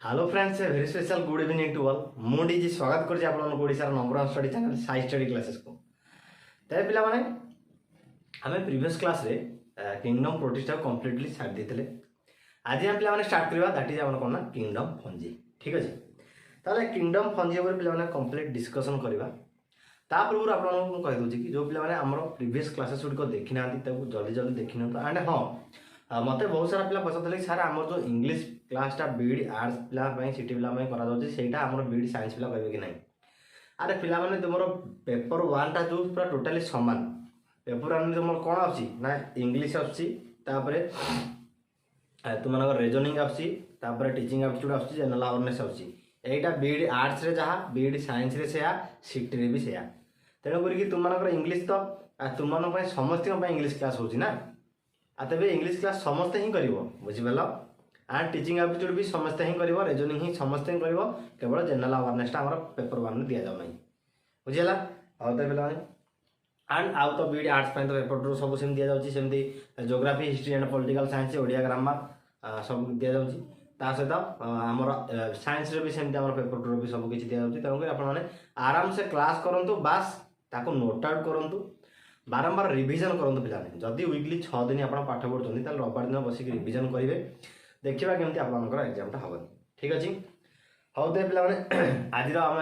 Hello friends, very special good evening to all. मु डीजी स्वागत करछि आपन Odisha number 1 study channel Sai study classes को। तय पिला माने हमें प्रीवियस क्लास रे किंगडम प्रोटिस्टा कंप्लीटली छाड़ देथिले। आज हम पिला माने स्टार्ट करबा दैट इज आपन कोन किंगडम फंजी। ठीक अछि, ताले किंगडम फंजी ऊपर पिला माने कंप्लीट डिस्कशन करबा। ता पूर्व आपन को कहि दोछि कि जो पिला माने हमरो प्रीवियस क्लासेस को देखि नांती ताको जल्दी जल्दी देखि नंतो। एंड हां, मते बहुत सारा पिला पसंद ले सर हमर जो इंग्लिश क्लासटा बीडी आर्ट्स पिला सिटी पिला करा जाଉଛି ସେଇଟା ଆମର बीडी साइंस पिला कहबे कि नहीं। अरे पिला माने तुमरो पेपर 1 टा जो पूरा टोटली समान पेपर 1 तुमर कोन आछि ना इंग्लिश आछि, तापरे तुमनकर रीजनिंग आछि, तापरे टीचिंग एप्टीट्यूड आछि, जनरल अवेयरनेस आछि। एटा बीडी आर्ट्स रे जहा बीडी साइंस रे सेया सिटी रे भी सेया। तेनो करी कि तुमनकर इंग्लिश तो तुमन पय समस्त पय इंग्लिश क्लास होछि ना। तेज इंग्लिश क्लास समस्ते ही कर बुझिपाल। एंड टीचिंग एप्टीट्यूड भी समस्ते ही कर, रीजनिंग ही समस्ते ही कर, केवल जनरल अवेयरनेस आम पेपर 1 में दि जाऊना बुझीगला। आउ तो पे एंड आउ तो बीडी आर्ट्स तो पेपर 2 सब सेम दि जाऊँगी, सेमती geography history and political science Odia grammar सब दि जाऊँगी। ता सहित आमर साइंस भी सेमती आम पेपर 2 भी सब किसी दि जाऊँगी। तेणुक आपने आराम से क्लास करूँ, बास ताको नोट आउट करूँ, बारंबार रिविजन करूँ पिलाने। जदि वीकली 6 दिन आप पाठ पढ़ुଛନ୍ତି ताले रविवार दिन बसिक रिविजन करेंगे, देखा केमती आपंकर एग्जामटा हम। ठीक अच्छे, हाउ तो पे आज आम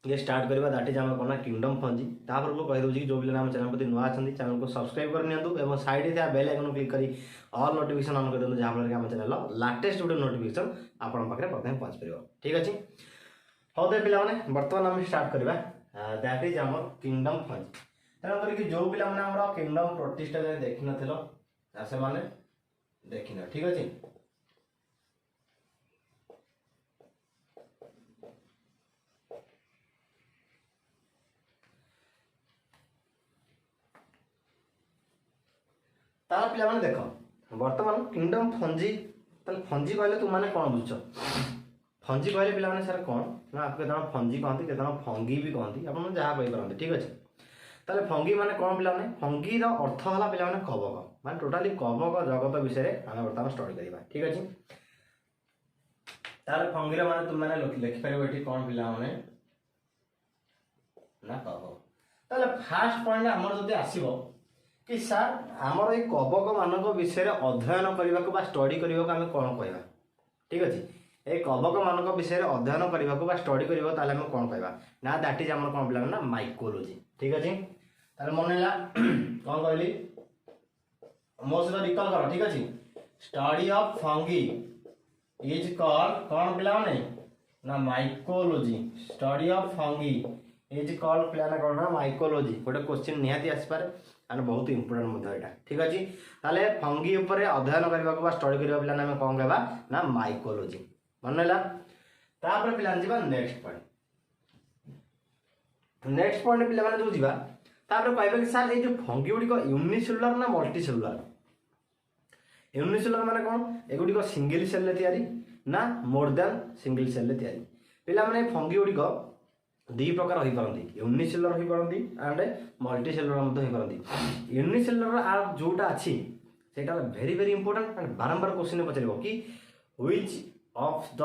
ये स्टार्ट करवा दैट इज आम कौन किंगडम फंजी। तापर को कहीदे कि जो पिला आम चैनल प्रति नुआ अच्छा चैनल को सब्सक्राइब कर साइड में बेल आइकन क्लिक कर ऑल नोटिफिकेशन ऑन कर दिखाँ जहाँफल कि आम चैनल लाटेस्ट वीडियो नोटिफिकेशन आपन पाखे प्रथम पहुँच पार। ठीक अच्छे, हाउ तो पे बर्तमान आम स्टार्ट करवा दैट इज आम किंगडम फंजी। तेनाली कि जो पिला माने किंगडम प्रोटिस्टा देखी न से माने देखी न। ठीक अच्छे, तार पिला माने देख बर्तमान किंगडम फंजी फंजी कहले तुम माने कौन बुझ फंजी कहले पिला माने सर कौन ना आपके फंजी कहती के फंगी भी कहती आप जहाँ पारे। ठीक अच्छे, ताले फंगी माने कौन पिला माने फंगी रो अर्थ होला पिला माने कवक माने टोटाली कवक जगत विषय रे हम बर्तमान स्टडी करबा। ठीक अछि, ताले फंगी रो माने तुम माने लिखि परबो एठी कौन पिला माने ना कवक। ताले फर्स्ट पॉइंट हमर जति आसीबो कि सर हमर ए कवक मानक विषय रे अध्ययन करबा को बा स्टडी करबा को हम कोन कहबा। ठीक अछि, ए कवक मानक विषय रे अध्ययन करबा को बा स्टडी करबा ताले हम कोन कहबा ना दैट इज हमर कोन पिला ना माइकोलॉजी। ठीक अछि, ताले मन होला कोन कहली मो से रिकॉल करो। ठीक अछि, study of fungi is called कौन पिला माने ना mycology. Study of fungi is called पिला ना कौन ना माइकोलॉजी। गोटे क्वेश्चन निहाती आसी पारे एंड बहुत इंपोर्टेंट मध्य एटा। ठीक अछि, ताले फंगी ऊपर अध्ययन करबा को बा स्टडी करबा पिला ना हम कोन कहबा ना माइकोलॉजी। मन होला तापर पिला जिबा नेक्स्ट पॉइंट। नेक्स्ट पॉइंट पिला माने जो जिबा तापर कहबे कि सर ए जो फंगी गुडी को यूनिसेलुलर ना मल्टी सेलुलर। यूनिसेलुलर माने कौन एगुडी को सिंगल सेल ले तयारी ना मोर देन सिंगल सेल ले तयारी। पिला माने फंगी गुडी को दी प्रकार होई परंती, यूनिसेलुलर होई परंती एंड मल्टी सेलुलर मत होई परंती। यूनिसेलुलर आ जोटा अछि सेटा वेरी वेरी इंपोर्टेंट एंड बारंबार क्वेश्चन पचरिबो कि which of the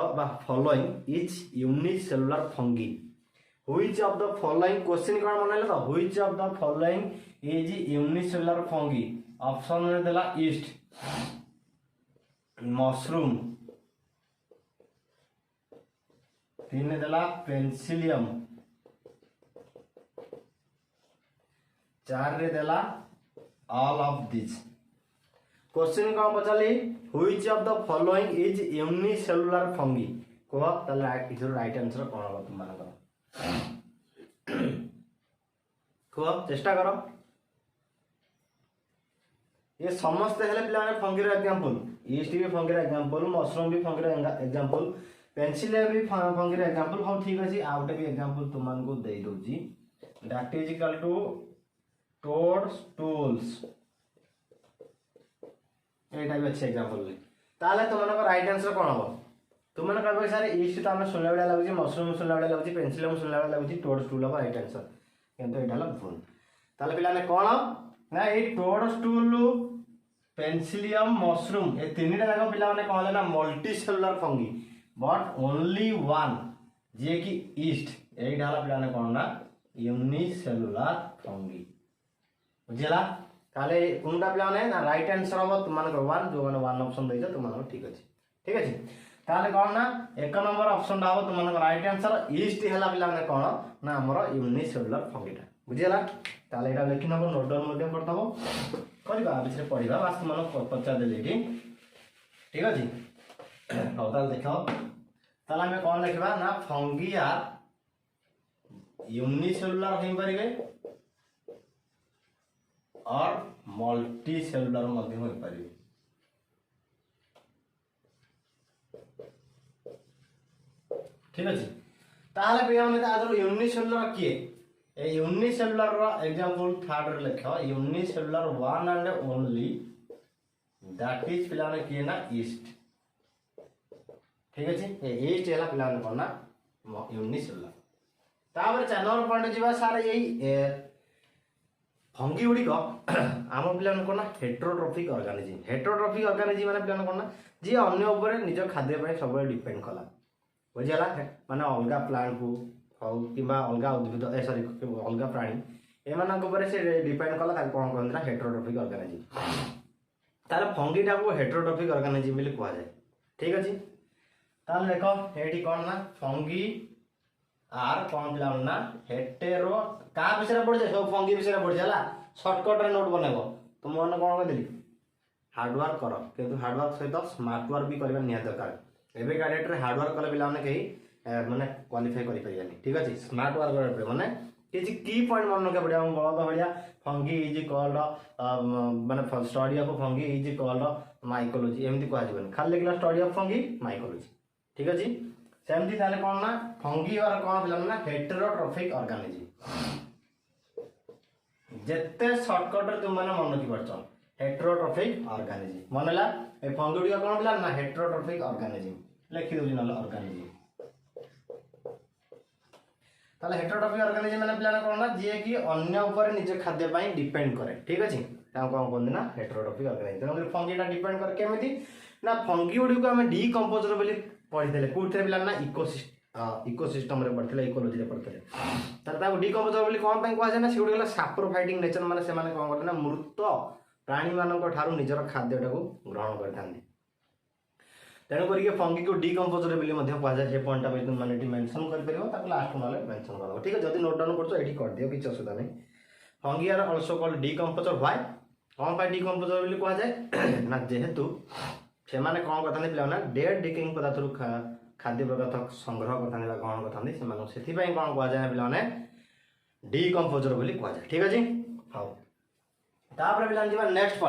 following is unicellular fungi. Which of the following question कोन मनले तो which of the following is unicellular fungi. Option में देला ईस्ट, मशरूम, तीन देला पेंसिलियम, 4 रे देला ऑल ऑफ दिस। क्वेश्चन कौन पचाली which of the following is unicellular fungi कह ताले इधर राइट आंसर कौन हो तुम मानकर कह चेष्टा करो। ये समस्त हेले पिला माने फंगीर एग्जांपल, ईस्ट भी फंगीर एग्जांपल, मशरूम भी फंगीर एग्जांपल, पेंसिलियम भी फंगीर एग्जांपल। हां ठीक अछि, आउटे भी एग्जांपल तुम मान को दे दोजी that is equal to toadstools. एटा भी अच्छे एग्जांपल ले ताले तुम मानकर राइट आंसर कोन हो तुम माने कहबे सर ईस्ट तो हमें सुनला बेला लागुची, मशरूम सुनला बेला लागुची, पेंसिलियम सुनला बेला लागुची, टोडस्टूल हो राइट आंसर किंतु एटा ला भूल। ताले पिला ने कोन ना ए टोडस्टूल पेंसिलियम मशरूम ए तीन टा जाक पिला माने कहले ना multicellular fungi. But only one जे कि ईस्ट एटा हला पिलाने कोन ना यूनिसेलुलर फंगी बुझिला ताले कोनटा पिलाने ना राइट आंसर हो तुम माने वन जो माने वन ऑप्शन देइछ तुम माने ठीक अछि ताले कोन ना एक नंबर ऑप्शन दा हो तुम माने राइट आंसर ईस्ट हला पिलाने कोन ना हमर यूनिसेलुलर फंगीटा बुझिला ताले एटा लिखि नबो नोट डाउन मध्ये करतबो करबा बिछरे पढिबा वास्तव माने पचा देलेठी ठीक अछि हो ताले देखो ताले हमें कोन लिखबा ना फंगी आर यूनिसेलुलर हो परिबे और मल्टी सेलुलर मध्य हो परिबे ठीक अछि ताले पियाने आदर यूनिसेलुलर किए ए यूनिसेलुलर रो एग्जांपल थर्ड रे लिखो unicellular one and only that is पिलाने किए ना ईस्ट ठीक अछि ए ईस्ट हला पिलाने कोन ना यूनिसेलुलर तापर 4 नंबर पॉइंट जीवा सारे यही फंगी गुड़ी को आम पिलाने कोन ना हेटेरोट्रोफिक ऑर्गेनिज्म माने पिलाने कोन ना जे अन्य ऊपर निज खाद्य पे सब डिपेंड कला बुझिला माने अलगा प्लांट को हो किबा अलगा उद्भिद सॉरी अलगा प्राणी एमानक ऊपर से डिपेंड कला ताको कोन कहंद्रा हेटेरोट्रोफिक ऑर्गेनिज्म ताले फंगी टा को हेटेरोट्रोफिक ऑर्गेनिज्म मिली कहा जाय ठीक अछि ताले देखो एठी कोन ना फंगी आर कोन पिलान ना हेटेरो का विषय पड़ जाय सब फंगी विषय पड़ जाला शॉर्टकट रे नोट बनेबो तुम मन कोन कहदिली हार्ड वर्क करो किंतु हार्ड वर्क सहित स्मार्ट वर्क भी करबा निया दरकार एबे कैडेट रे हार्ड वर्क कले पिला माने कही माने क्वालिफाई करि परियानी ठीक अछि स्मार्ट वर्क करे पड़े माने किछि की पॉइंट मन के बढ़िया बहुत बढ़िया फंगी इज कॉल्ड माने study of fungi is called mycology एमती कह जबन खाली लिखला स्टडी ऑफ फंगी माइकोलॉजी ठीक अछि सेमती ताले कोन ना फंगी और कोन पिला ना हेटेरोट्रोफिक ऑर्गेनिज्म जेते शॉर्टकट रे तुम माने मन की परछ हेटेरोट्रोफिक ऑर्गेनिज्म मनला ए फंगी कोन पिला ना हेटेरोट्रोफिक ऑर्गेनिज्म लिखि दउ नला ऑर्गेनिज्म ताले हेटेरोट्रोफिक ऑर्गेनिज्म माने पिला कोन ना जे कि अन्य ऊपर निज खाद्य पई डिपेंड करे ठीक अछि ता कोन कोन ना हेटेरोट्रोफिक ऑर्गेनिज्म तनो फंगीटा डिपेंड करे केमिति ना फंगी गुडी को हम डीकंपोजर बोली पढि देले कोठे पिला ना इकोसिस्टम रे पढथले इकोलॉजी रे पढथले तार ता डीकंपोजर बोली कोन पई कोआ जाय ना सेउडी गला सैप्रोफाइटिंग नेचर माने से माने कोन करते ना मृत प्राणी मानक ठारू निजर खाद्यटा को ग्रहण करथांती तेणु करके फंगी को डीकंपोजर बोली मध्ये कहा जाय जे पॉइंट पे तुम माने एटी मेंशन कर परिबो ताको लास्ट माने मेंशन करबो ठीक है जदी नोट डाउन करछो एटी कर दियो किछ असुविधा नै fungi are also called decomposer why कोन पाई डीकंपोजर बोली कहा जाय ना जेहेतु से माने कोन करथांती पिला ना डेड डिकेइंग पदार्थ रु खाद्य पदार्थ संग्रह करथांती बा ग्रहण करथांती से माने सेथि पई कोन कहा जाय पिला माने डीकंपोजर बोली कहा जाय ठीक अछि हाउ तापर पिला जीवा नेक्स्ट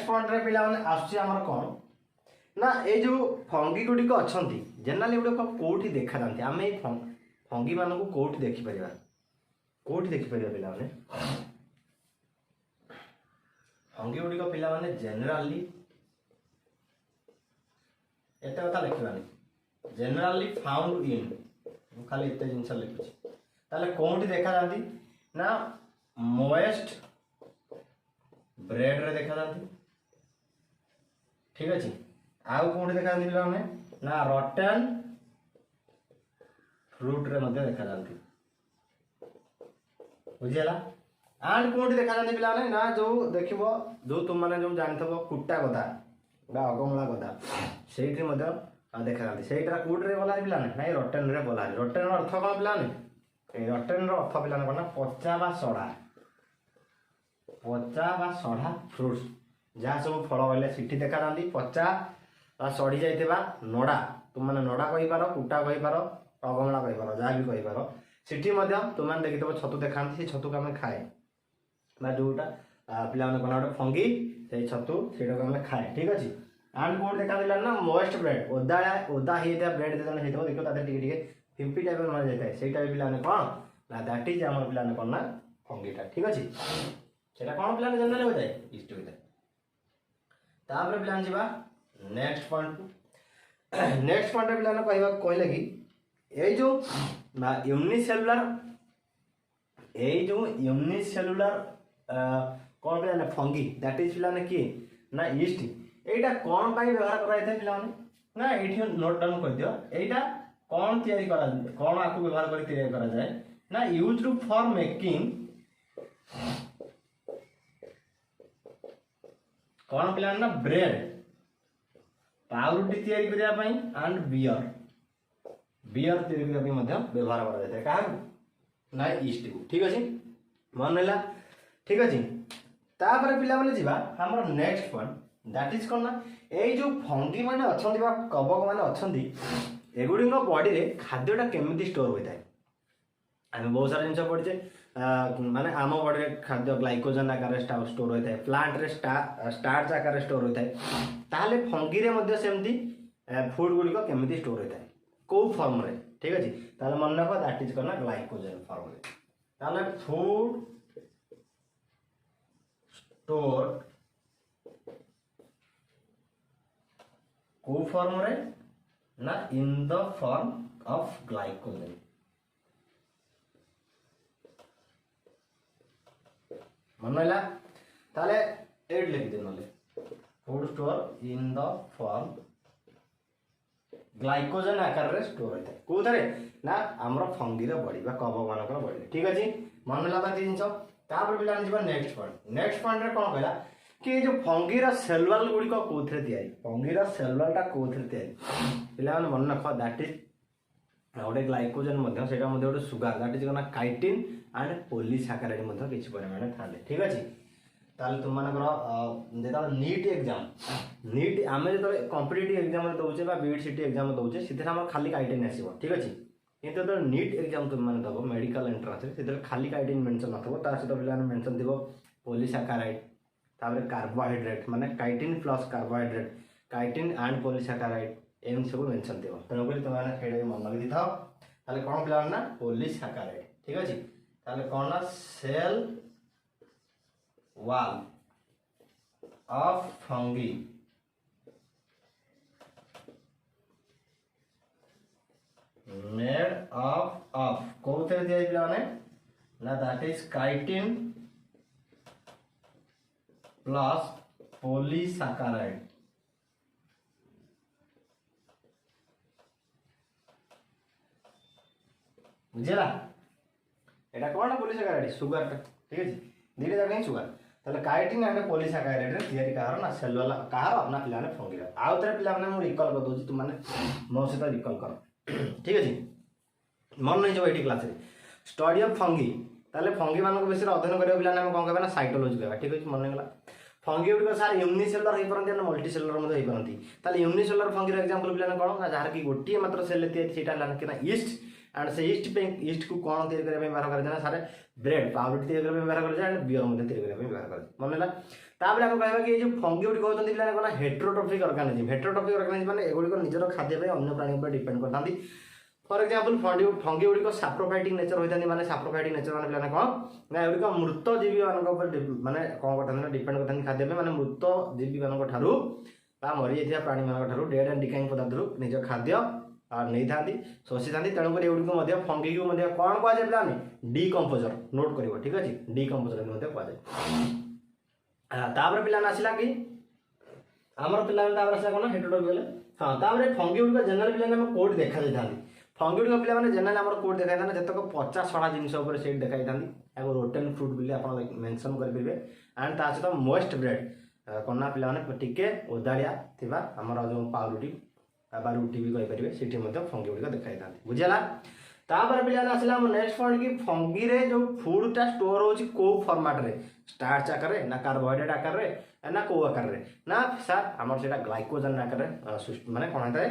पॉइंट रे पिला माने आसी हमर कोन ना ए जो फंगी गुडी को अछंती जनरली गुडी को कोठी देखा जानती आमे फंगी मानन को कोठी देखि परिबा पिला माने फंगी गुडी को पिला माने जनरली एते कथा लिखबानी जनरली फाउंड इन खाली एते जिंस लिखुची ताले कोठी देखा जानती ना मोएस्ट ब्रेड रे देखा जानती ठीक अछि आउ कोठी देखा जानती पिला माने ना रॉटन फ्रूट रे मध्ये देखा जानती बुझिला आंड कोठी देखा जानती पिला माने ना जो देखिबो जो तुम माने जो जानथबो कुट्टा गदा बा अगमला गदा सेठी मध्ये देखा जानती सेठरा कोठी रे बोला पिला नै रॉटन रे बोला रॉटन अर्थ कोन पिला नै ए रॉटन रो अर्थ पिला नै कोन पचा बा सढ़ा फ्रूट्स जहाँ सब फल गले सिटी देखा जानती पचा सड़ी जाइथिबा नडा तुम माने नडा कहि पारो कुटा कहि पारो अगमला कहि पारो जा भी कहि पारो सिटी मध्ये तुम माने देखितबो छतु देखांती से छतु का हम खाए बा जोटा पिला माने कोन फंगी से छतु सेटा को हम खाए ठीक अछि आंड कोड देखा दिला ना मोस्ट ब्रेड ओदा हेता ब्रेड देना हेतो देखो ताते टिके टिके पिंपी टाइप माने जाय थाए सेटा पिला माने कोन ना दैट इज हमर पिला माने कोन ना फंगीटा ठीक अछि सेटा कोन पिला जनरल हो जाय इष्ट हो जाय तापर पिला जीवा नेक्स्ट पॉइंट पिला ना कहले कि ए जो ना यूनिसेलुलर कौन पिला फंगी दैट इज पिला कि ना ईस्ट एटा कौन पाई व्यवहार कराई थे पिला ना ये नोट डाउन कर दियो एटा कौन तैयारी करा कौन आपको व्यवहार कर तैयारी करा जाए ना यूज फॉर मेकिंग कौन पिला ना ब्रेड पाउरुटी तैयारी करिया पई एंड बियर बियर तैयारी करिया पई मध्य व्यवहार करा जाय का ना ईस्ट को ठीक अछि मन होला ठीक अछि तापर पिला माने जीवा हमर नेक्स्ट पॉइंट दैट इज कोन ना ए जो फंगी माने अछंती बा कबक माने अछंती एगुडी बॉडी रे खाद्यटा केमिति स्टोर होता है आम बहुत सारा जिन पढ़े माने आम बॉडी रे खाद्य ग्लाइकोजन आकार स्टोर होता है प्लांट रे स्टार्च आकार स्टोर होता है ताहले फंगी रे मध्य सेमती फूड गुडी को केमिति स्टोर होता है को फॉर्म रे ठीक अछि ताहले मन रखो दैट इज करना ग्लाइकोजन फॉर्म रे ताहले फूड स्टोर को फॉर्म रे ना in the form of glycogen मन रहा ताले एड लिख दे नले food store in the form glycogen आकार रे स्टोर होता है को थरे ना हमर फंगी रे बॉडी बा कबक मानकर बॉडी ठीक अछि मन रहा बा जिंस तापर बिला जीवा नेक्स्ट पॉइंट रे कोन कहला कि जो फंगीर सेल वॉल गुडी को कोथरे तयारी फंगीर सेल वॉल टा कोथरे तयारी पिला मन मन रख दैट इज गोटे ग्लाइकोजन मध्य सेटा मध्य गोटे सुगर दैट इज कोना काइटिन एंड पॉलीसैकेराइड मध्य किछि परिमाण थाले ठीक अछि ताले तुम मानकर जेता नीट एग्जाम नीट आमे जो कॉम्पिटिटिव एग्जाम रे दोचे बा बीएड सिटी एग्जाम दोचे सिथे हमर खाली काइटिन आसीबो ठीक अछि किंतु तो नीट एग्जाम तुम माने दबो मेडिकल एंट्रेंस रे सिथे खाली काइटिन मेंशन नथबो ता सहित पिला मेंशन दिबो पॉलीसैकेराइड तापर कार्बोहाइड्रेट माने chitin plus carbohydrate chitin and polysaccharide एम सब मेंशन दिबो तनो करी तुम माने हेडे मन लगी दिथाओ ताले कोन पिला ना पॉलीसैकेराइड ठीक अछि ताले कोन ना cell wall of fungi made of कोथे दिया पिला ने ना that is chitin plus polysaccharide बुझला एटा कोन पॉलीसैकेराइड सुगर ठीक है धीरे जाके सुगर ताले काइटिन एंड पॉलीसैकेराइड रे तयारी कहार ना सेल वाला कहार अपना पिला ने फंगी रे आउ तरे पिला ने मु रिकॉल कर दोची तुम माने मो से रिकॉल कर ठीक है मन नहीं जो एटी क्लास रे स्टडी ऑफ फंगी ताले फंगी मानको विषय अध्ययन करियो पिला ने कोन कहबा ना साइटोलॉजी कहबा ठीक है मन नहीं गला फंगी गुडी सार यूनिसेलुलर होई परंती ना मल्टीसेलुलर मध्ये होई परंती ताले यूनिसेलुलर फंगी रे एग्जांपल पिला ने कोन ना जहार की गोटी मात्र सेल ते सेटा लान कि ना ईस्ट एंड से ईस्ट पे ईस्ट को कोन तैयार करे व्यवहार करे ना सारे ब्रेड पाउडर तैयार करे व्यवहार करे एंड बियर मध्ये तैयार करे व्यवहार करे मन ला ताबले हम कहबा कि ये जो फंगी गुडी कहतंती पिला ने कोन हेटेरोट्रोफिक ऑर्गेनिज्म माने एगुडी को निजरो खाद्य पे अन्य प्राणी पर डिपेंड करतांती फॉर एग्जांपल फंगी गुडी को सैप्रोफाइटिक नेचर होइतानी माने सैप्रोफाइटिक नेचर माने पिला कोन ना एगुडी को मृत जीवी मानक ऊपर माने कोन करतानी डिपेंड करतानी खाद्य पे माने मृत जीवी मानक ठारू बा मरि जेतिया प्राणी मानक ठारू डेड एंड डिकाइंग पदार्थ रू निज खाद्य और नहीं थांती शोषि थांती तेणुक एगुडी को मध्य फंगी को मध्य कोन कह जाय पिला डीकंपोजर नोट करिवो ठीक अछि डीकंपोजर मध्य कह जाय तापर पिला आसिला कि हमर पिला तापर आसिला कोन हेटेरोट्रोफिक गेले हां तापर फंगी गुडी को जनरल पिला हम कोड देखा जाय थांती फंगी गुडी को पिला माने जनरल हमर कोड देखा थाना जतक 50 60 जिंस ऊपर सेट देखाई थांती एगो रोटेन फ्रूट बिले आपण मेंशन कर परबे एंड ता सहित मोस्ट ब्रेड कोना पिला माने टिके ओदारिया थिबा हमर जो पाउरुटी बा रुटी भी कहि परिबे सेठी मध्ये फंगी गुडी को देखाई थांती बुझला तापर पिला आसिला हम नेक्स्ट पॉइंट कि फंगी रे जो फूड ता स्टोर होची को फॉर्मेट रे स्टार्च आकार रे ना कार्बोहाइड्रेट आकार रे ना को आकार रे ना सर हमर सेटा ग्लाइकोजन आकार रे माने कोन होता है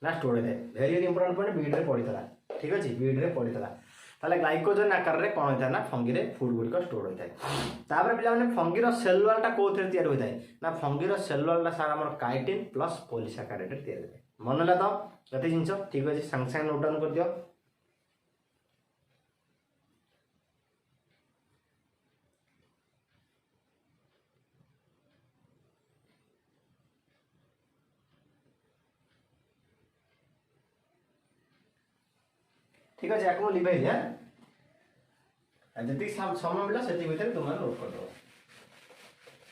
ना स्टोर होता है वेरी इंपोर्टेंट पॉइंट बीड रे पडितला ठीक अछि बीड रे पडितला ताले ग्लाइकोजन आकार रे कोन होता है ना फंगी रे फूड गुडी को स्टोर होता है तापर पिला माने फंगी रो सेल वॉल टा कोथरे तयार होता है ना फंगी रो सेल वॉल टा सारा हमर काइटिन प्लस पॉलीसैकेराइड रे तयार होता है मन ला तो जते जिंस ठीक अछि संग संग नोट डाउन कर दियो ठीक है याको लिभाई दिया जति समय मिला सेति भीतर तुम नोट कर दो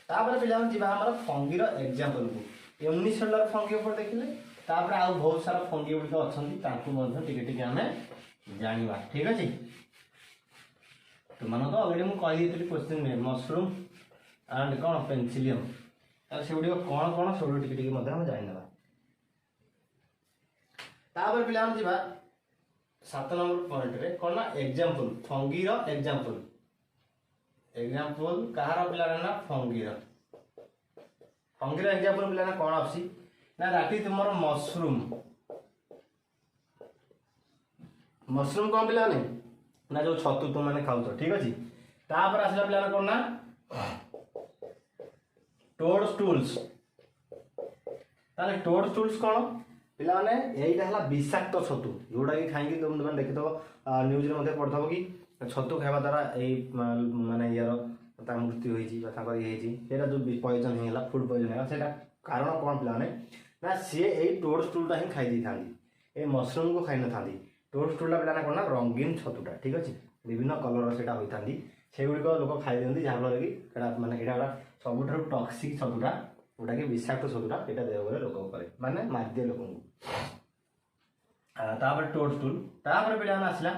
तापर पिला जीवा हमर फंगी रो एग्जांपल को यूनिसेलुलर फंगी ऊपर देखिले तापर आउ बहुत सारा फंगी गुड़िक अच्छा टिके आम जाना ठीक अच्छे तुम तो अलरेडी मुझे कही क्वेश्चन में मशरूम एंड कौन पेनसिलियम से गुड़ कौन कौन सब टिके जाना तापर पिला जा 7 नंबर पॉइंट रे कौन ना एग्जांपल फंगीर एग्जांपल एग्जांपल कहार पिला ना फंगीर एग्जांपल पिला ना कौन आसी ना दैट इज तुमर मशरूम मशरूम कौन पिला नहीं ना जो छतु तुम मैंने खाऊ ठीक अच्छे तापर आसला पिला कौन ना टोडस्टूल्स ताले टोडस्टूल्स कौन पिला माने एटा हला विषाक्त छतु जोड़ा कि खाई तुम तुम देखि तो न्यूज रे मध्ये पढथबो कि छतु खाइबा द्वारा एई माने यार ता मृत्यु होई छी बता कर होई छी सेटा जो पॉइजन हेला फूड पॉइजन हेला सेटा कारण कोन पिला माने ना से एई टोडस्टूल ता ही खाई दी थांदी ए मशरूम को खाइ न थांदी टोडस्टूल पिला ना कोन ना रंगीन छतुटा ठीक अछि विभिन्न कलर सेटा होई थांदी सेगुडी को लोक खाइ देंदी जा फल कि एटा माने एटा सबुठार टॉक्सिक छतुटा जोटा कि विषाक्त छतुटा एटा देह गले लोक करे माने मार दे लोक तापर टोडस्टूल तापर पिला आसला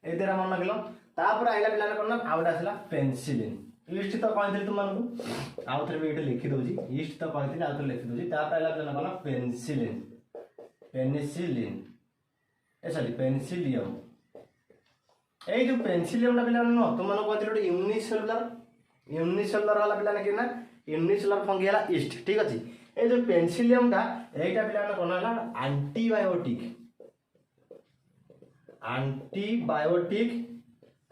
ए देरा मन लगिलो तापर आइला पिला कोन ना आउट आसला पेंसिलिन ईस्ट तो कहथि तुम मानू आउ थरे भी एटा लिखि दोजी ईस्ट तो कहथि आउ थरे लिखि दोजी तापर आइला पिला कोन पेंसिलिन पेनिसिलिन ए सॉरी पेंसिलियम ए जो पेंसिलियम ला पिला न तुम मानू कहथि यूनिसेलुलर वाला पिला कि ना यूनिसेलुलर फंगी हला ईस्ट ठीक अछि ए जो पेंसिलियम टा एटा पिला ना कोन हला एंटीबायोटिक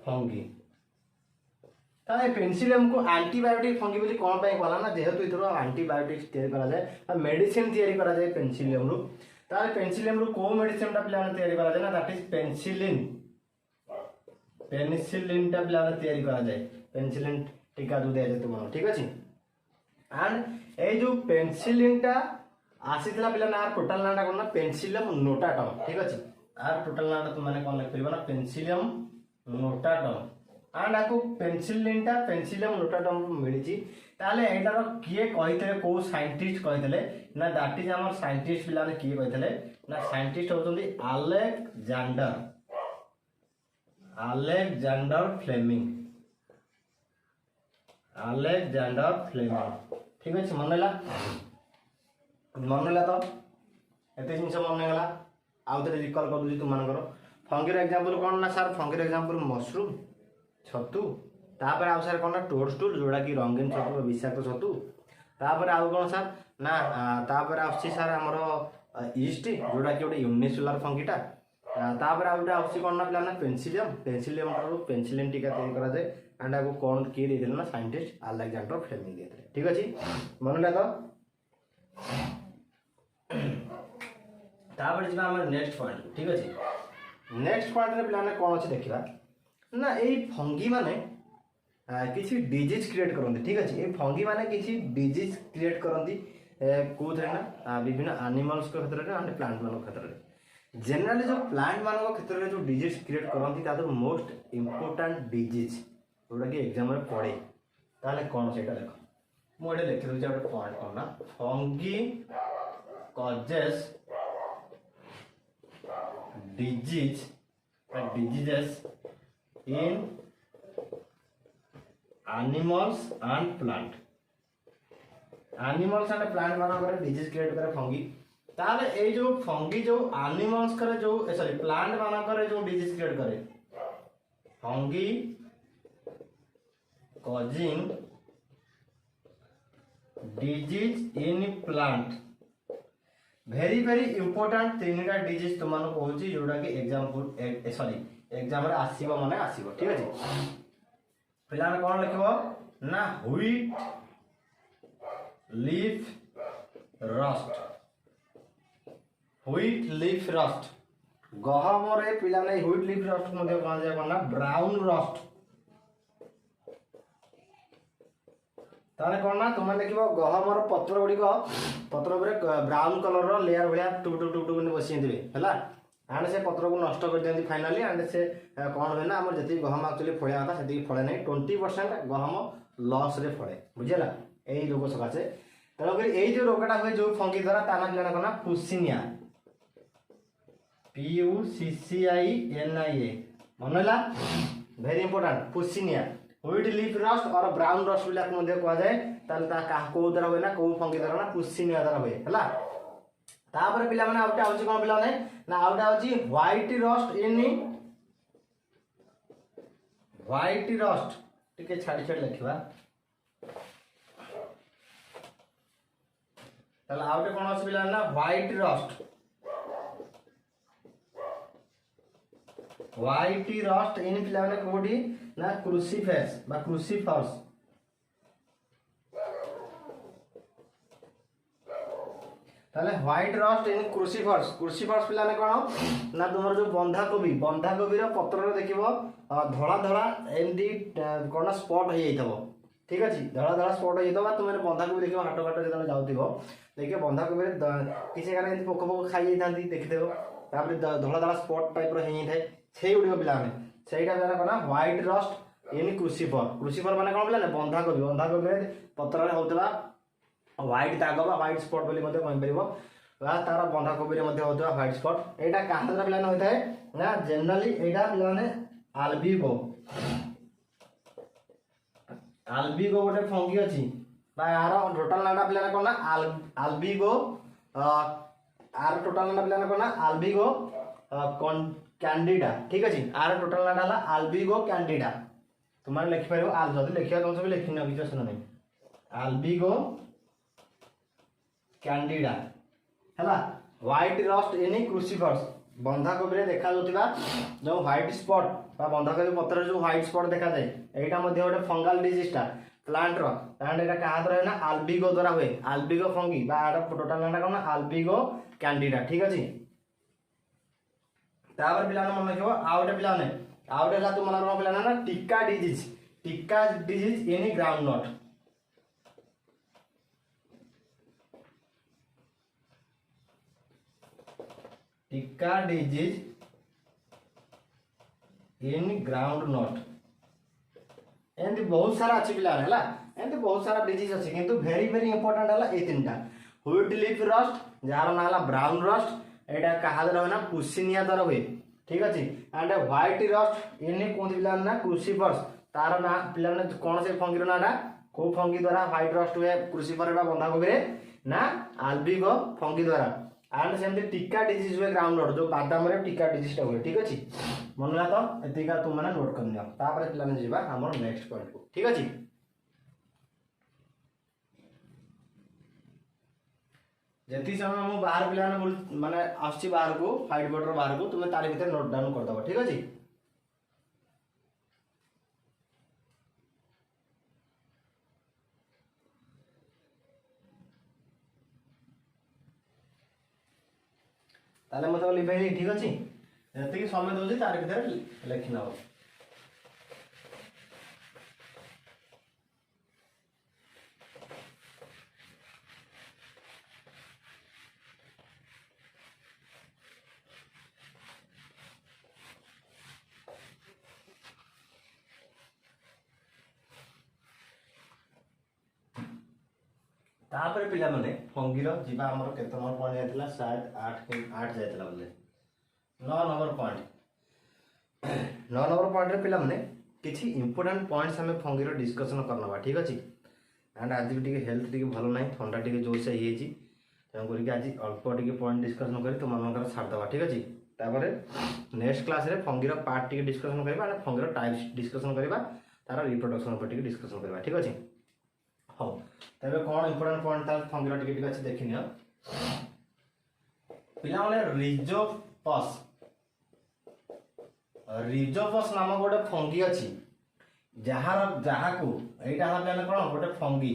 फंगी ताले पेंसिलियम को एंटीबायोटिक फंगी बोली कोन पय कहला ना जेहेतु इथरो एंटीबायोटिक्स तैयारी करा जाय मेडिसिन तैयारी करा जाय पेंसिलियम रु ताले पेंसिलियम रु को मेडिसिन टा पिला तैयारी करा जाय ना दैट इज पेनिसिलिन टा पिला तैयारी करा जाय पेनिसिलिन टीका जो दिया जाय तुम ठीक अछि एंड ए जो पेनिसिलिन टा आसीतला पिला ना टोटल नाटा कोन ना पेनिसिलियम नोटाटम ठीक अछि आर टोटल नाटा तुम माने कोन लिखिबा ना पेनिसिलियम नोटाटम एंड आको पेनिसिलियम नोटाटम मिली छी ताले एटार किए कहितले को साइंटिस्ट कहितले ना दैट इज हमर साइंटिस्ट पिला ने किए कहितले ना साइंटिस्ट होतोंदी अलेक्जेंडर फ्लेमिंग ठीक अच्छे मन रहा तो एत जिन मन गला आउ थे रिकल कर दूसरी तुम फंगीर एग्जांपल कौन ना सर फंगीर एग्जांपल मशरूम छतु तापर आउ सर कौन ना टोडस्टूल जोड़ा कि रंगीन छतु विषाक्त छतु तापर आउ कौन सर ना तापर आउछि सर हमर ईस्ट जोड़ा कि गोटे यूनिसेलुलर फंगीटा तापर आउ आउछि कौन ना पिला ना पेंसिलियम ठारू पेंसिलिन टीका तैयारी करा जाए एंड आपको कौन किए देते ना साइंटिस्ट अलेक्जेंडर फ्लेमिंग देते ठीक अच्छे मन लगा तापर जी आम नेक्स्ट पॉइंट ठीक अच्छे नेक्स्ट पॉइंट रे पिला कौन अच्छे देखा ना ये फंगी माने किसी डिजीज क्रिएट करते ठीक अच्छे ये फंगी माने किसी डिजीज क्रिएट करती कौन ना विभिन्न एनिमल्स क्षेत्र में एंड प्लांट मान क्षेत्र में जनरली जो प्लांट मान क्षेत्र में जो डिजीज क्रिएट करती मोस्ट इंपोर्टाट डिजीज जोटा कि एग्जाम रे पड़े ताले कौन से देख मुझे लिखि दूसरी गोटे पॉइंट कौन ना fungi causes diseases in animals and plant मान डिजीज क्रिएट करे फंगी ताले ए जो फंगी जो एनिमल्स करे जो सॉरी प्लांट मान जो डिजीज क्रिएट करे fungi causing disease in plant very important तीनटा डिजीज तुम कहूँ जोटा कि एग्जांपल सॉरी एग्जाम रे आसीबो माने आसीबो ठीक अछि पिला ने कोन लिखबो ना व्हीट लीफ रस्ट गहम रे पिला ने व्हीट लीफ रस्ट मध्ये कोन जाय कोन ना ब्राउन रस्ट ताने कौन ना तुम देख गहमर पत्र गुड़िक पत्र ब्राउन कलर लेयर भाया टुक टुक टुक टुक बसी थे है एंड से पत्र को नष्ट कर दिखाती फाइनाली एंड से कौन हुए ना आम जी गहम एक्चुअली फलिया था से फले नहीं 20% गहम लॉस रे फले बुझेगा यही रोग सकाशे तेणुक यही जो रोगटा हुए जो फंगी द्वारा ता ना कौन फुसिनिया PUCCINIA मन है very important Puccinia wheat leaf rust और ब्राउन रस्ट बोली कह जाए कौ द्वारा हुए ना कौ फंगी द्वारा ना पुसिनिया द्वारा हुए है तापर पिला माने आउटे आउची कोन पिला माने ना आउटे आउची white rust in white rust टिके छाड़ी छाड़ी लिखवा तले आउटे कोन अछि पिला ना व्हाइट रस्ट इन पिला माने कोडी ना क्रूसीफेस बा क्रूसीफर्स ताले व्हाइट रस्ट इन क्रूसीफर्स पिला ने कोन ना तुमर जो बंधाकोबी रो पत्र रे देखिबो धड़ा धड़ा एमदी कोन स्पॉट हे जाइतबो ठीक अछि धड़ा धड़ा स्पॉट हे जाइतबो तुमरे बंधाकोबी देखिबो हाटो काटो जतन जाउतिबो देखिबो बंधाकोबी रे किसे कारण एमदी पोक पोक खाइ जाइतांती देखिदेबो तापर धड़ा धड़ा स्पॉट टाइप रो हे थाए छे उडियो पिला ने सेटा जाना कोन व्हाइट रस्ट इन क्रूसीफर माने कोन पिला ने बंधाकोबी रे पत्र रे होतबा व्हाइट दाग बा व्हाइट स्पॉट बोली मते कहि परिबो बा तार बंधाकोबी रे मते होतबा व्हाइट स्पॉट एटा काहदरा पिला न होइथाय ना जनरली एटा पिला ने आल्बिगो गोटे फंगी अछि बा यार टोटल नाडा पिला ने कोन आल्बिगो आर टोटल नाडा पिला ने कोन आल्बिगो कैंडिडा ठीक अछि आर टोटल नाडा हला आल्बिगो कैंडिडा तुमार लिखि परिबो आल जदी लिखिया तुम सब लिखि न किछ सुन नै आल्बिगो कैंडिडा हैला व्हाइट रस्ट इन क्रूसीफर्स बंधाकोबी रे देखा जोतिबा जो व्हाइट स्पॉट बा बंधाकोबी पत्र जो व्हाइट स्पॉट देखा जाए एटा मध्ये गोटे फंगल डिजीज ता प्लांट एटा कहा द्वारा ना आल्बिगो द्वारा हुए आल्बिगो फंगी बा एटा टोटल नाटा कोन आल्बिगो कैंडिडा ठीक अछि तापर पिला मन रखिबो आउटे पिला ने आउटे ला तुम मन पिला ना tikka disease in groundnut tikka disease in groundnut and बहुत सारा अच्छी पिला है एंड बहुत सारा डिजीज अच्छी किंतु वेरी वेरी इंपोर्टेंट है ए तीनटा व्हीट लीफ रस्ट जार ना है ब्राउन रस्ट एटा कहा द्वारा है ना पुसिनिया द्वारा हुए ठीक अछि एंड व्हाइट रस्ट इन कोन पिला ना क्रूसीफर्स तार ना पिला ने कोन से फंगी नाडा को फंगी द्वारा व्हाइट रस्ट हुए क्रूसीफर बा बंधाकोबी रे ना आल्बिगो फंगी द्वारा एंड सेमती टिक्का डिजीज हुए ग्राउंडनट जो बादाम रे टिक्का डिजीज टा हुए ठीक अछि मनला तो एतिका तुम माने नोट कर नियो तापर पिला ने जीवा हमर नेक्स्ट पॉइंट को ठीक अछि जति समय हम बाहर पिला ने माने आछि बाहर को व्हाइट बोर्ड रो बाहर को तुमे तारी भीतर नोट डाउन कर दबो ठीक अछि ताले मते लिखै ठीक अछि जति कि समय दोछि तार भीतर लिखि नबो तापर पिला माने फंगीर जीवा हमर केते नंबर पॉइंट जायतिला शायद 8 जायतिला बोले 9 नंबर पॉइंट 9 नंबर पॉइंट रे पिला माने किछि इंपोर्टेंट पॉइंट्स हमें फंगीर डिस्कशन करनबा ठीक अछि एंड आज भी टिके हेल्थ टिके भलो नाही ठंडा टिके जोर से हेछि तन करी के आज अल्प टिके पॉइंट डिस्कशन करी तो मनकर छाड़ दबा ठीक अछि तापर नेक्स्ट क्लास रे फंगीर पार्ट टिके डिस्कशन करबा एंड फंगीर टाइप्स डिस्कशन करबा तार रिप्रोडक्शन पर टिके डिस्कशन करबा ठीक अछि हाँ तबे कौन इंपोर्टेंट पॉइंट था फंगीर टिके टिके अछि देखिनियो पिला माने रिजोपस नामक गोटे फंगी अछि जहार जहाकू एटा हला ने कोन गोटे फंगी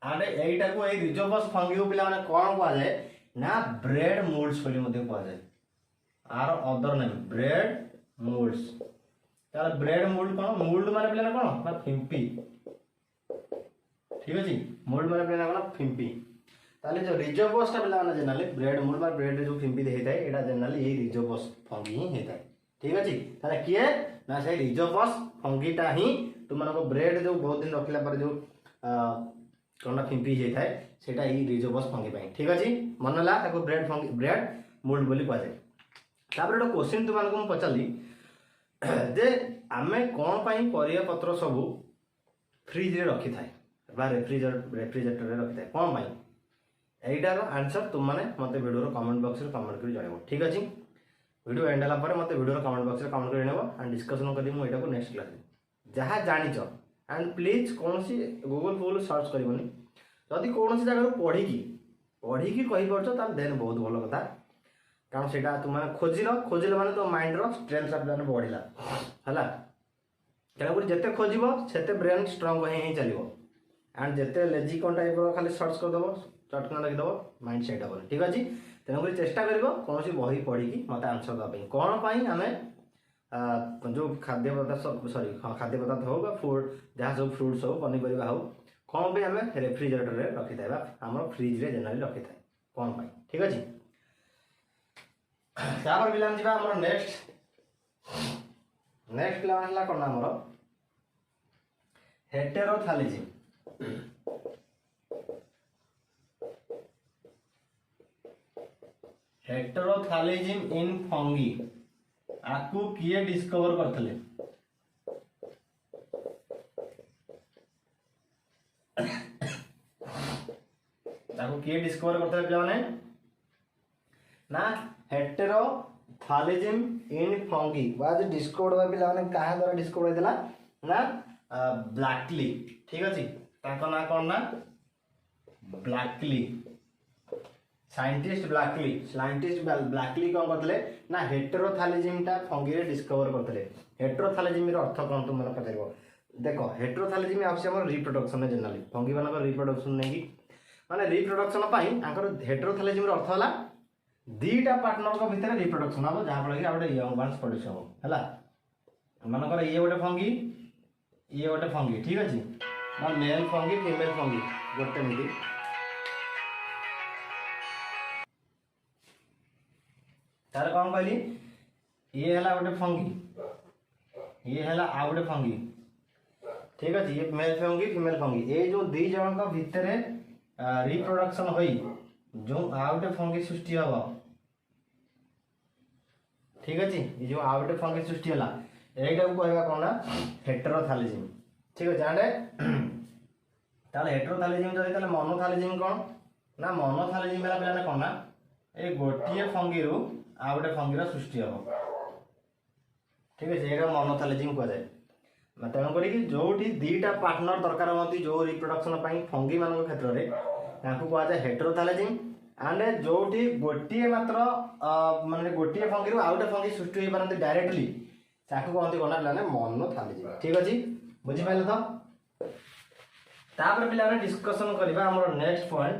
आने एटा को ए रिजोपस फंगी को पिला माने कोन को जाय ना ब्रेड मोल्ड्स बोली मध्ये को जाय आर अदर नेम ब्रेड मोल्ड्स तार ब्रेड मोल्ड कोन मोल्ड माने पिला ने कोन ना फिंपी ठीक अछि मोल्ड माने पिला कोन फिंपी ताले जो रिजोपस ता पिला माने जनरली ब्रेड मोल्ड माने ब्रेड रे जो फिंपी देखाय एटा जनरली ए रिजोपस फंगी ही हेता ठीक अछि ताले किए ना से रिजोपस फंगी ता ही तुमन को ब्रेड जो बहुत दिन रखिला पर जो कोन फिंपी हेताय सेटा ई रिजोपस फंगी पई ठीक अछि मनला ताको ब्रेड फंगी ब्रेड मोल्ड बोली कहुए। तापर गोटे क्वेश्चन तुमको पचारि जे आमे कौन पाई परिया पत्र सब फ्रिज रे रखी थाए बा रेफ्रिजरेटर रे रखी थाए कौन पाई एटार आंसर तुम मैंने मत वीडियो कमेंट बॉक्स में कमेंट कर जन। ठीक अच्छे वीडियो एंड है मत वीडियो कमेंट बॉक्स में कमेंट कर एंड डिस्कसन करी मुझे नेक्स्ट क्लास जहाँ जाच एंड प्लीज कौन गूगल फूगल सर्च करनी जदि कौन जगह पढ़ी कहीपर देन बहुत भल कथा कारण से तुम खोजिल माने तो माइंड स्ट्रेंथ बढ़ला है तेणुक जिते खोज से ब्रेन स्ट्रंग ही चलो एंड जिते लेजी कौन टाइप खाली सर्च करदेव चटकना लगिदेव माइंड सेट हेनी। ठीक अच्छे तेणुक चेष्टा कर कौन बही पढ़ी मत आंसर देवाई कौन पाई आम जो खाद्य पदार्थ सॉरी खाद्य पदार्थ हो फूड जहाँ सब फ्रुट्स हो पनीपरिया हो कौन पे आम रेफ्रिजरेटर रे रखी था आम फ्रिज रे जनरली रखी था कौन पाई। ठीक अच्छे तापर पिला जी आम नेक्स्ट पिला कौन आमर हेटेरोथैलेजिम। हेटेरोथैलेजिम इन फंगी आपको किए डिस्कवर करथले ताको किए डिस्कवर करथले पिलाने ना हेटेरोथैलेजिम इन फंगी वाज डिस्कवर्ड बा पिलाने काहे द्वारा डिस्कवर होइतला ना ब्लैकली। ठीक अछि ताको ना कोन ना ब्लैकली साइंटिस्ट ब्लैकली कौन करते ना हेटेरोथैलेजिम टा फंगी रे डिस्कवर करते। हेटेरोथैलेजिम रो अर्थ कौन तुम मैंने पचार देख हेटेरोथैलेजिम आम रिप्रोडक्शन जनरली फंगी मान रिप्रोडक्शन नहीं माने रिप्रोडक्शन हेटेरोथैलेजिम रो अर्थ है दीटा पार्टनर भितर रिप्रोडक्शन हम जहाँ फल कि गोटे यंग बांस प्रोड्यूस हम है मानकर ये गोटे फंगी ठीक अच्छे मेल फंगी फीमेल फंगी गोटे मिली तार कौन कहली ये है गोटे फंगी ये है आ गोटे फंगी। ठीक अच्छे ये मेल फंगी फीमेल फंगी ये जो दी जन भितर रिप्रोडक्शन हो जो आ गोटे फंगी सृष्टि हम। ठीक अच्छे ये जो आ गोटे फंगी सृष्टि है यहीटा को कहवा कौन ना हेटेरोथैलेजिम। ठीक अच्छे आंडे ताले हेटेरोथैलेजिम जब मोनोथैलेजिम कौन ना मोनोथैलेजिम है कौन ना ये गोटे फंगी रु आ गोटे फंगीर सृष्टि हम। ठीक है ये मोनोथैलेजिम कहुए तेणुक जो दीटा पार्टनर दरकार होती जो रिप्रोडक्शन फंगी मान क्षेत्र में कहुए हेटेरोथैलेजिम एंड जो गोटे मात्र माने गोटे फंगी आउ गोटे फंगी सृष्टि हो पारती डायरेक्टली कहते कौन पे मोनोथैलेजिम। ठीक अच्छे बुझिपारे तो तापर पे डिस्कसन करवा आम नेक्स्ट पॉइंट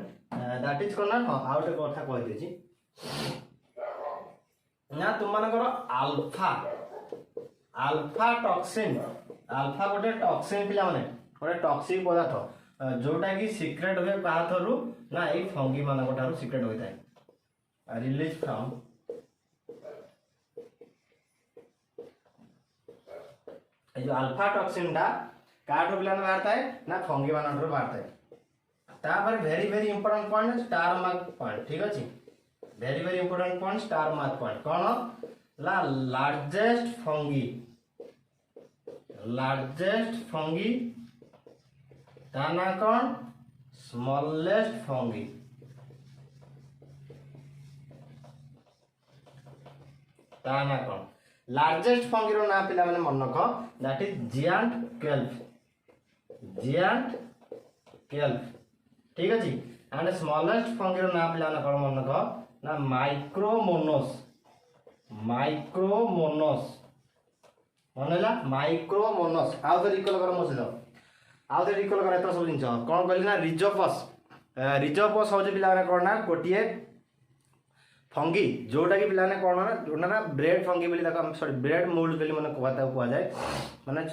दैट इज कौन ना आउ गोटे कथा कहीदे ना तुम मानकर अल्फा टॉक्सिन अल्फा गोटे टॉक्सिन पिला माने गोटे टॉक्सिक पदार्थ जोटा कि सीक्रेट हुए बाथरू ना ये फंगी मानक ठारू सीक्रेट होता है रिलीज फ्रॉम जो अल्फा टॉक्सिन टा काठो पिला बाहर थाए ना फंगी मान बाहर थाए तापर very very important point star mark point. ठीक अच्छे very important point star mark point कौन ला लार्जेस्ट फंगी ताना कौन स्मॉलेस्ट फंगी। ताना कौन लार्जेस्ट फंगी रो ना पिला माने मन रख दैट इज जियांट केल्प। ठीक अच्छे एंड स्मॉलेस्ट फंगी रो ना पिला कौन मन रख ना माइक्रोमोनोस मन है माइक्रोमोनस आउ थे रिकल कर मो सहित आउ थे रिकल कर एत सब जिन कौन कहली ना रिजोपस हूँ पे कौन ना गोटे फंगी जोटा कि पे कौन ना जोटा ना ब्रेड फंगी बोली सॉरी ब्रेड मोल्ड बोली मैंने कहुए माने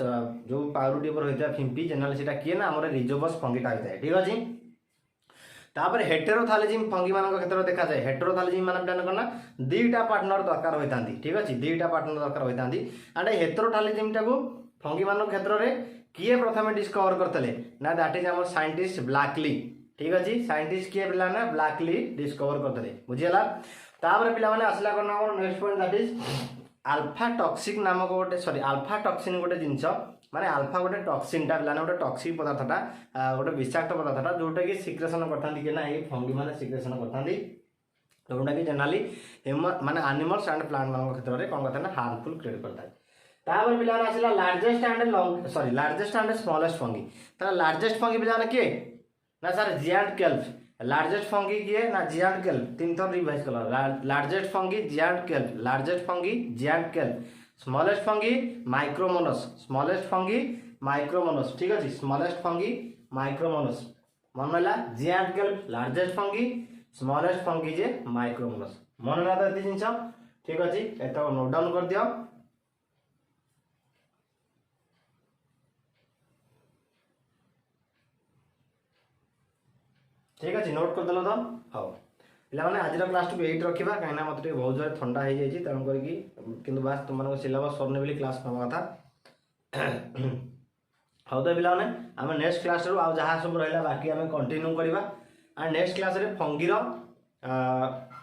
जो पाउरुटी पर होता है फिंपी जनरल से किए ना आम रिजोपस फंगीटा होता है। ठीक अच्छे तापर हेटेरोथैलेजिम फंगी मान क्षेत्र देखा जाए हेटेरोथैलेजिम मान कौन ना दीटा पार्टनर दरकार होता। ठीक अच्छे दीटा पार्टनर दरकार होता एंड हेटेरोथैलेजिम टाक फंगी मान क्षेत्र में किए प्रथम डिस्कवर करते ना दैट इज आम साइंटिस्ट ब्लैकली। ठीक अच्छे साइंटिस्ट किए पिला ना ब्लैकली डिस्कवर करते बुझीगला तापर पिला माने आसला करना हमर next point that is alpha toxic नामक गोटे सॉरी अल्फा टॉक्सिन गोटे जिंस माने अल्फा गोटे टॉक्सिन टा पिला गोटे टॉक्सिक पदार्थटा गोटे विषाक्त पदार्थटा जोटा कि सिक्रेशन करथांती कि ना ए फंगी माने सिक्रेशन करथांती जोटा कि जनरली माने एनिमल्स एंड प्लांट मान क्षेत्र में कौन करता है हार्मफुल क्रिएट करता है। तापर पिला आसला largest and long sorry largest and smallest fungi तार लार्जेस्ट फंगी पिला किए ना sir giant kelp largest fungi किए ना जियांट केल्प तीन थर रिवाइज कल largest fungi giant kelp largest fungi giant kelp smallest fungi Micromonas smallest fungi Micromonas ठीक अच्छे स्मॉलेस्ट फंगी माइक्रोमोनस मन रहा giant kelp largest fungi smallest fungi जे माइक्रोमोनस मन रहा ये जिन ठीक अच्छे एत नोट डाउन कर दियो। ठीक अच्छे नोट करदेल तो हाँ पे आज क्लास टू 8 रखा कहीं मत बहुत जोर ठंडा हो जाए तेणुक बास तुम सिलेबस सरने बोली क्लास नवा कथा हाँ तो पे आम नेक्स्ट क्लास आउ जहाँ सब रहा बाकी आम कंटिन्यू करवा एंड नेक्स्ट क्लास फंगीर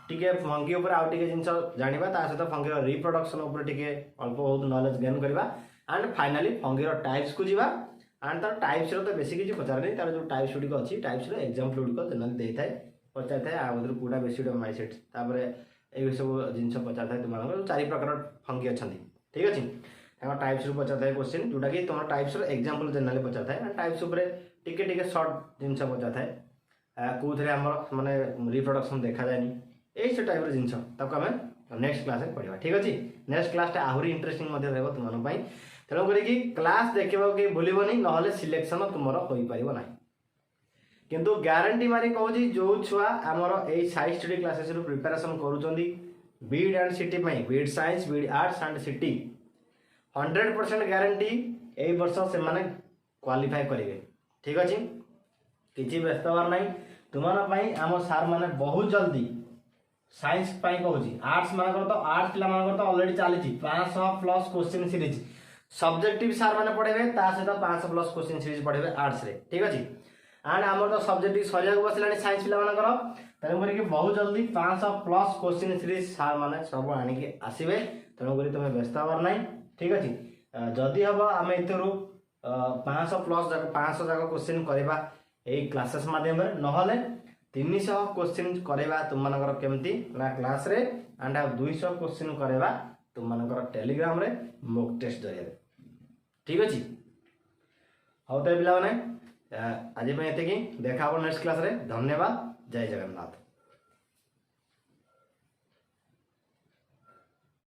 टिके फंगी उपर आउ टिके जिन जाना सहित फंगीर रिप्रोडक्शन उपर टिके अल्प बहुत नॉलेज गेन करवा एंड फाइनाली फंगीर टाइप्स को जीवा एंड तार टाइप्स तो बेसी किसी पचारे तार जो टाइप्स गुड़िक अच्छी टाइप्स एग्जाम्पल गुड़िक जनरली दे था पचार था आ भर कौटा बेसी माइसेट्स तापर ये सब जिन पचार था तुम चार प्रकार फंगी अच्छा ठीक अच्छे टाइप्स पचार था क्वेश्चन जोटा कि तुम टाइप्स एग्जाम्पल जनरली पचार था टाइप्स टिके टिके सर्ट जिन पचार था कौन आम माने रिप्रोडक्शन देखा जाए यही सब टाइप जिन आम नेक्स्ट क्लास में पढ़ा ठीक अच्छे नेक्स्ट क्लास आहरी इंटरेस्टिंग तुम तेणुक क्लास देखा कि भूलनी ना सिलेक्शन तुम हो पार ना किंतु ग्यारंटी मारी कहूँ जो छुआ आमर यही साइंस स्टडी क्लासेस प्रिपेरेसन करुँच बीड एंड सिटी बीड साइंस बीड आर्ट्स एंड सिटी 100% ग्यारंटी यही वर्ष से क्वालिफाई करेंगे ठीक अच्छे किसी व्यस्त हबार ना तुम आम सार मैंने बहुत जल्दी साइंस कहूँ आर्ट्स मान तो आर्ट्स पिला तो ऑलरेडी चली 500 प्लस क्वेश्चन सीरीज सब्जेक्टिव सार मैंने पढ़े सहित 500 प्लस क्वेश्चन सीरीज पढ़े आर्ट्स रे ठीक अच्छे एंड आम तो सब्जेक्टिव सरिया बसला साइंस पिला तेणुक बहुत जल्दी 500 प्लस क्वेश्चन सीरीज सार मैंने सब आणिकी आसवे तेणुक तुम व्यस्त हबार ना ठीक अच्छे जदि हम आम ए 500 प्लस 500 जाक क्वेश्चन करवा यही क्लासेस मध्यम ना 300 क्वेश्चन करवा तुम केमती ना क्लास रे एंड 200 क्वेश्चन करवा तुम टेलीग्राम रे मॉक टेस्ट जरिए ठीक अच्छे हाँ तो पे आज ये देखा नेक्स्ट क्लास रे धन्यवाद जय जगन्नाथ।